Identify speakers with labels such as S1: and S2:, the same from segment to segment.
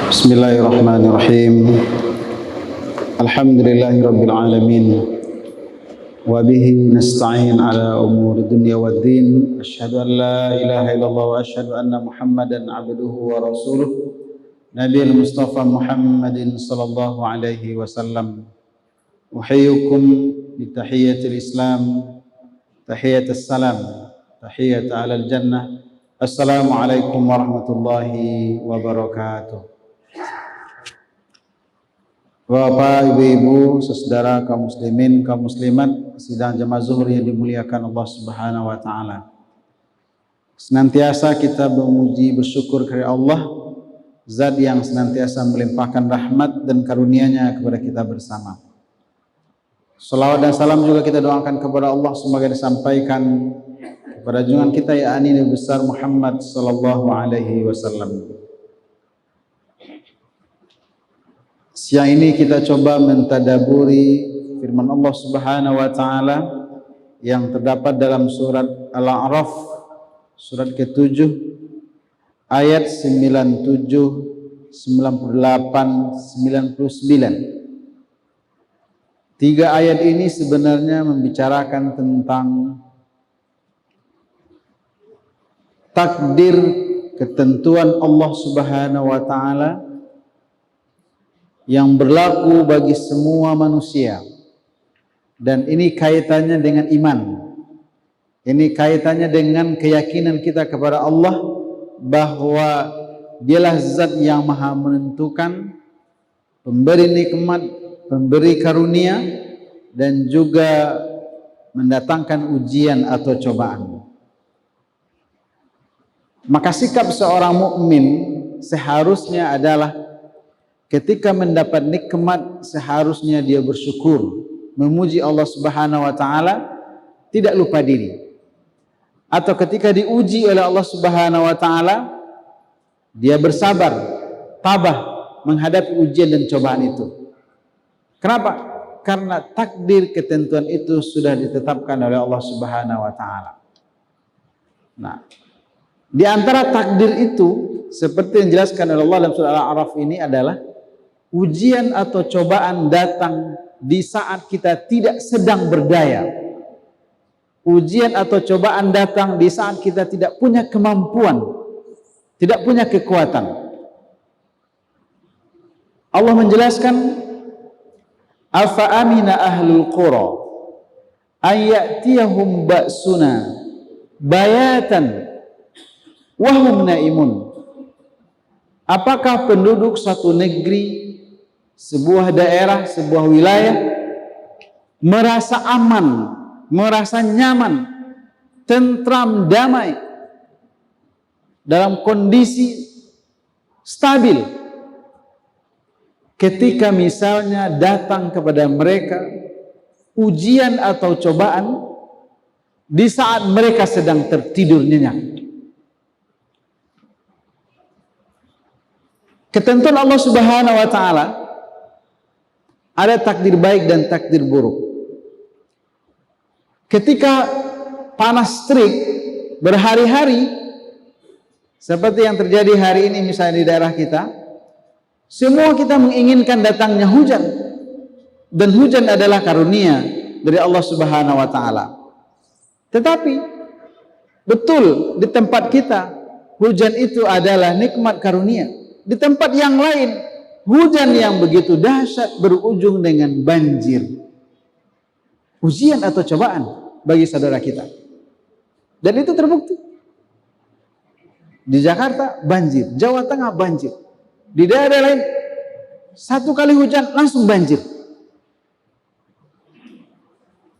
S1: Bismillahirrahmanirrahim. Alhamdulillahirabbil alamin. Wa bihi nasta'in ala umuri dunya waddin. Asyhadu an la ilaha illallah wa asyhadu anna Muhammadan abduhu wa rasuluh. Nabiyil Mustafa Muhammadin sallallahu alaihi wasallam. Uhayyukum bi tahiyyatil Islam, tahiyyatus salam, tahiyyat alal jannah. Assalamualaikum warahmatullahi wabarakatuh. Bapak, Ibu-ibu, saudara kaum muslimin, kaum muslimat, sidang jamaah zuhur yang dimuliakan Allah Subhanahu wa taala. Senantiasa kita memuji bersyukur kepada Allah, Zat yang senantiasa melimpahkan rahmat dan karunia-Nya kepada kita bersama. Salawat dan salam juga kita doakan kepada Allah semoga disampaikan kepada junjungan kita yakni Nabi besar Muhammad sallallahu alaihi wasallam. Siang ini kita coba mentadaburi firman Allah Subhanahu wa taala yang terdapat dalam surat Al-A'raf surat ke-7 ayat 97, 98, 99. Tiga ayat ini sebenarnya membicarakan tentang takdir ketentuan Allah Subhanahu wa taala yang berlaku bagi semua manusia, dan ini kaitannya dengan iman, ini kaitannya dengan keyakinan kita kepada Allah bahwa Dialah Zat yang maha menentukan, pemberi nikmat, pemberi karunia, dan juga mendatangkan ujian atau cobaan. Maka sikap seorang mukmin seharusnya adalah ketika mendapat nikmat seharusnya dia bersyukur, memuji Allah Subhanahu wa taala, tidak lupa diri. Atau ketika diuji oleh Allah Subhanahu wa taala, dia bersabar, tabah menghadapi ujian dan cobaan itu. Kenapa? Karena takdir ketentuan itu sudah ditetapkan oleh Allah Subhanahu wa taala. Nah, di antara takdir itu seperti yang dijelaskan oleh Allah dalam surah Al-A'raf ini adalah ujian atau cobaan datang di saat kita tidak sedang berdaya. Ujian atau cobaan datang di saat kita tidak punya kemampuan, tidak punya kekuatan. Allah menjelaskan, afa amina ahlul qura ayatiyahum ba'suna bayatan wa hum naimun. Apakah penduduk satu negeri, sebuah daerah, sebuah wilayah merasa aman, merasa nyaman, tentram, damai, dalam kondisi stabil ketika misalnya datang kepada mereka ujian atau cobaan di saat mereka sedang tertidur nyenyak? Ketentuan Allah Subhanahu wa taala ada takdir baik dan takdir buruk. Ketika panas terik berhari-hari seperti yang terjadi hari ini misalnya di daerah kita, semua kita menginginkan datangnya hujan, dan hujan adalah karunia dari Allah Subhanahu wa taala. Tetapi betul di tempat kita hujan itu adalah nikmat karunia. Di tempat yang lain hujan yang begitu dahsyat berujung dengan banjir. Ujian atau cobaan bagi saudara kita. Dan itu terbukti. Di Jakarta banjir, Jawa Tengah banjir. Di daerah lain satu kali hujan langsung banjir.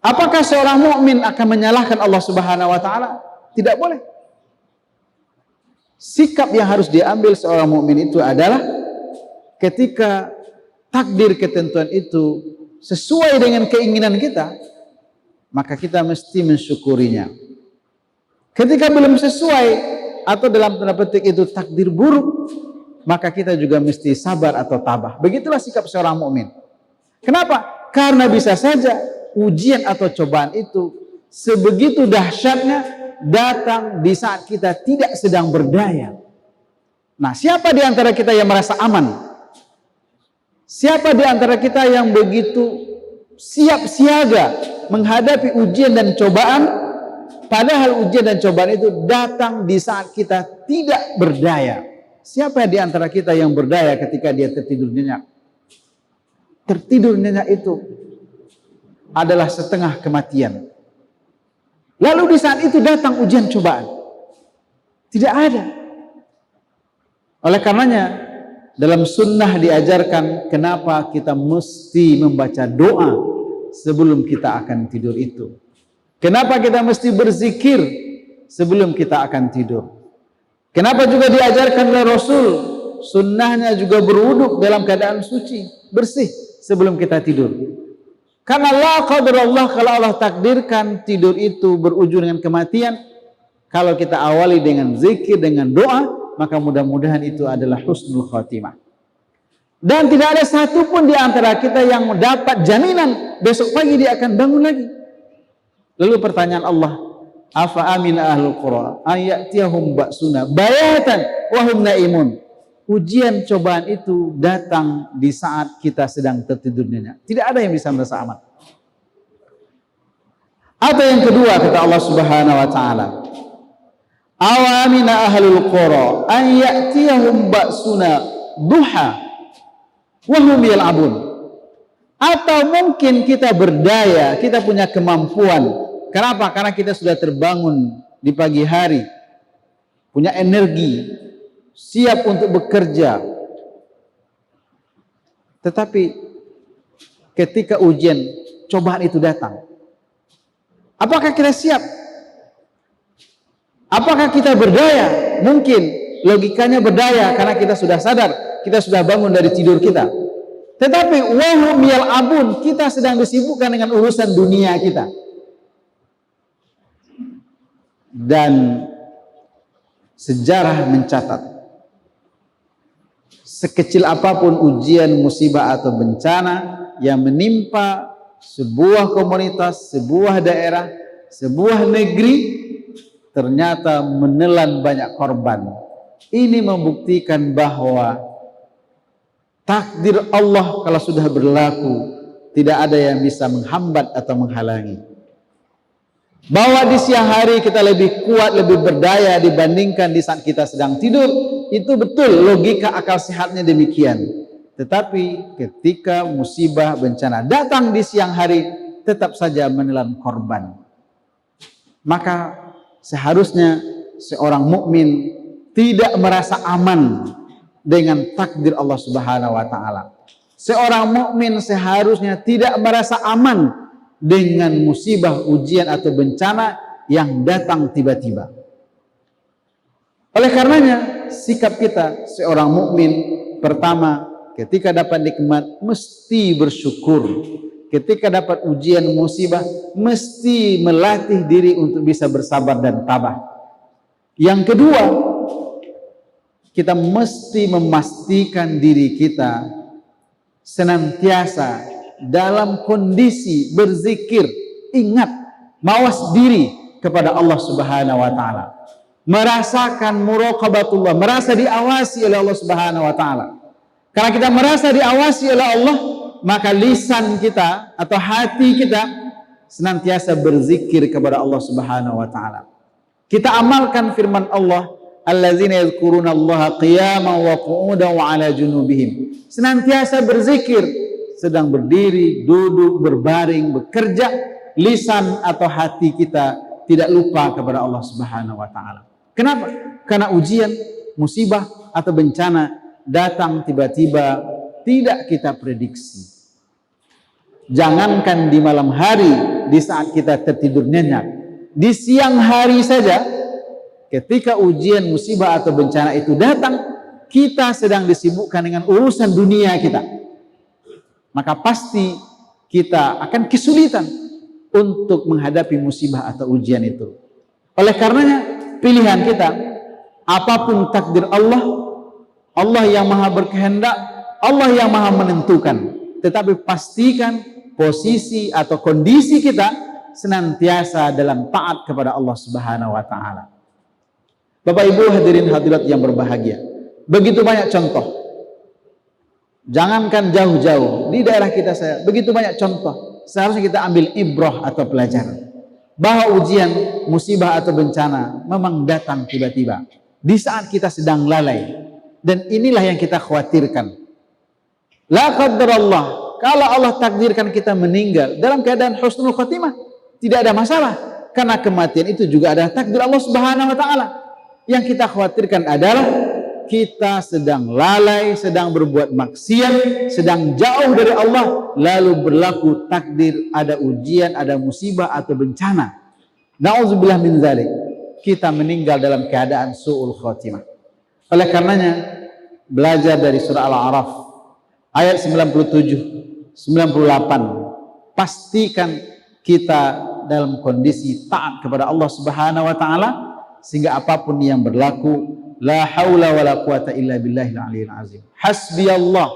S1: Apakah seorang mukmin akan menyalahkan Allah Subhanahu wa taala? Tidak boleh. Sikap yang harus diambil seorang mukmin itu adalah ketika takdir ketentuan itu sesuai dengan keinginan kita, maka kita mesti mensyukurinya. Ketika belum sesuai atau dalam tanda petik itu takdir buruk, maka kita juga mesti sabar atau tabah. Begitulah sikap seorang mukmin. Kenapa? Karena bisa saja ujian atau cobaan itu sebegitu dahsyatnya datang di saat kita tidak sedang berdaya. Nah, siapa di antara kita yang merasa aman? Siapa di antara kita yang begitu siap siaga menghadapi ujian dan cobaan, padahal ujian dan cobaan itu datang di saat kita tidak berdaya? Siapa di antara kita yang berdaya ketika dia tertidur nyenyak? Tertidur nyenyak itu adalah setengah kematian. Lalu di saat itu datang ujian cobaan. Tidak ada. Oleh karenanya, dalam sunnah diajarkan kenapa kita mesti membaca doa sebelum kita akan tidur itu. Kenapa kita mesti berzikir sebelum kita akan tidur. Kenapa juga diajarkan oleh Rasul, sunnahnya juga berwuduk dalam keadaan suci, bersih sebelum kita tidur. Karena la qadarullah, kalau Allah takdirkan tidur itu berujung dengan kematian, kalau kita awali dengan zikir, dengan doa, maka mudah-mudahan itu adalah husnul khatimah. Dan tidak ada satupun di antara kita yang mendapat jaminan besok pagi dia akan bangun lagi. Lalu pertanyaan Allah, afa amina ahlul qura ayatiyahum ba'suna bayatan wa hum naimun. Ujian cobaan itu datang di saat kita sedang tertidur nyenyak. Tidak ada yang bisa merasa aman. Atau yang kedua kata Allah Subhanahu wa taala, awamina ahlul qura an ya'tiyahum ba'suna duha wa hum yal'abun. Atau mungkin kita berdaya, kita punya kemampuan. Kenapa? Karena kita sudah terbangun di pagi hari, punya energi, siap untuk bekerja. Tetapi ketika ujian cobaan itu datang, apakah kita siap? Apakah kita berdaya? Mungkin logikanya berdaya karena kita sudah sadar, kita sudah bangun dari tidur kita. Tetapi wahum yal'abun, kita sedang disibukkan dengan urusan dunia kita. Dan sejarah mencatat, sekecil apapun ujian, musibah atau bencana yang menimpa sebuah komunitas, sebuah daerah, sebuah negeri, ternyata menelan banyak korban. Ini membuktikan bahwa takdir Allah kalau sudah berlaku, tidak ada yang bisa menghambat atau menghalangi. Bahwa di siang hari kita lebih kuat, lebih berdaya dibandingkan di saat kita sedang tidur, itu betul, logika akal sehatnya demikian. Tetapi ketika musibah bencana datang di siang hari, tetap saja menelan korban. Maka seharusnya seorang mukmin tidak merasa aman dengan takdir Allah Subhanahu wa taala. Seorang mukmin seharusnya tidak merasa aman dengan musibah, ujian atau bencana yang datang tiba-tiba. Oleh karenanya, sikap kita seorang mukmin, pertama, ketika dapat nikmat mesti bersyukur. Ketika dapat ujian, musibah, mesti melatih diri untuk bisa bersabar dan tabah. Yang kedua, kita mesti memastikan diri kita senantiasa dalam kondisi berzikir, ingat, mawas diri kepada Allah Subhanahu wa taala. Merasakan muraqabatullah, merasa diawasi oleh Allah Subhanahu wa taala. Karena kita merasa diawasi oleh Allah, maka lisan kita atau hati kita senantiasa berzikir kepada Allah Subhanahu wa taala. Kita amalkan firman Allah, allazina yadhkurunallaha qiyaman wa qu'udan wa 'ala junubihim. Senantiasa berzikir, sedang berdiri, duduk, berbaring, bekerja, lisan atau hati kita tidak lupa kepada Allah Subhanahu wa taala. Kenapa? Karena ujian, musibah atau bencana datang tiba-tiba, tidak kita prediksi. Jangankan di malam hari, di saat kita tertidur nyenyak, di siang hari saja, ketika ujian, musibah atau bencana itu datang, kita sedang disibukkan dengan urusan dunia kita. Maka pasti kita akan kesulitan untuk menghadapi musibah atau ujian itu. Oleh karenanya, pilihan kita, apapun takdir Allah, Allah yang maha berkehendak, Allah yang maha menentukan. Tetapi pastikan posisi atau kondisi kita senantiasa dalam taat kepada Allah Subhanahu wa taala. Bapak Ibu hadirin hadirat yang berbahagia, Begitu banyak contoh. Jangankan jauh-jauh, di daerah kita saya begitu banyak contoh. Seharusnya kita ambil ibrah atau pelajaran bahwa ujian, musibah atau bencana memang datang tiba-tiba di saat kita sedang lalai, dan inilah yang kita khawatirkan. La qadarallah, kalau Allah takdirkan kita meninggal dalam keadaan husnul khotimah, tidak ada masalah, karena kematian itu juga adalah takdir Allah Subhanahu wa taala. Yang kita khawatirkan adalah kita sedang lalai, sedang berbuat maksiat, sedang jauh dari Allah, lalu berlaku takdir, ada ujian, ada musibah atau bencana. Na'udzubillah min dzalik. Kita meninggal dalam keadaan su'ul khotimah. Oleh karenanya, belajar dari surah Al-A'raf ayat 97, 98. Pastikan kita dalam kondisi taat kepada Allah Subhanahu wa taala, sehingga apapun yang berlaku, la haula wala quwata illa billahil aliyil azim. Hasbiyallah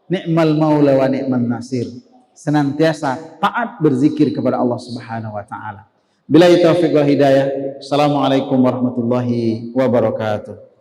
S1: ni'mal maula wa ni'man nasir. Senantiasa taat berzikir kepada Allah Subhanahu wa taala. Billahi taufiq wal hidayah. Assalamualaikum warahmatullahi wabarakatuh.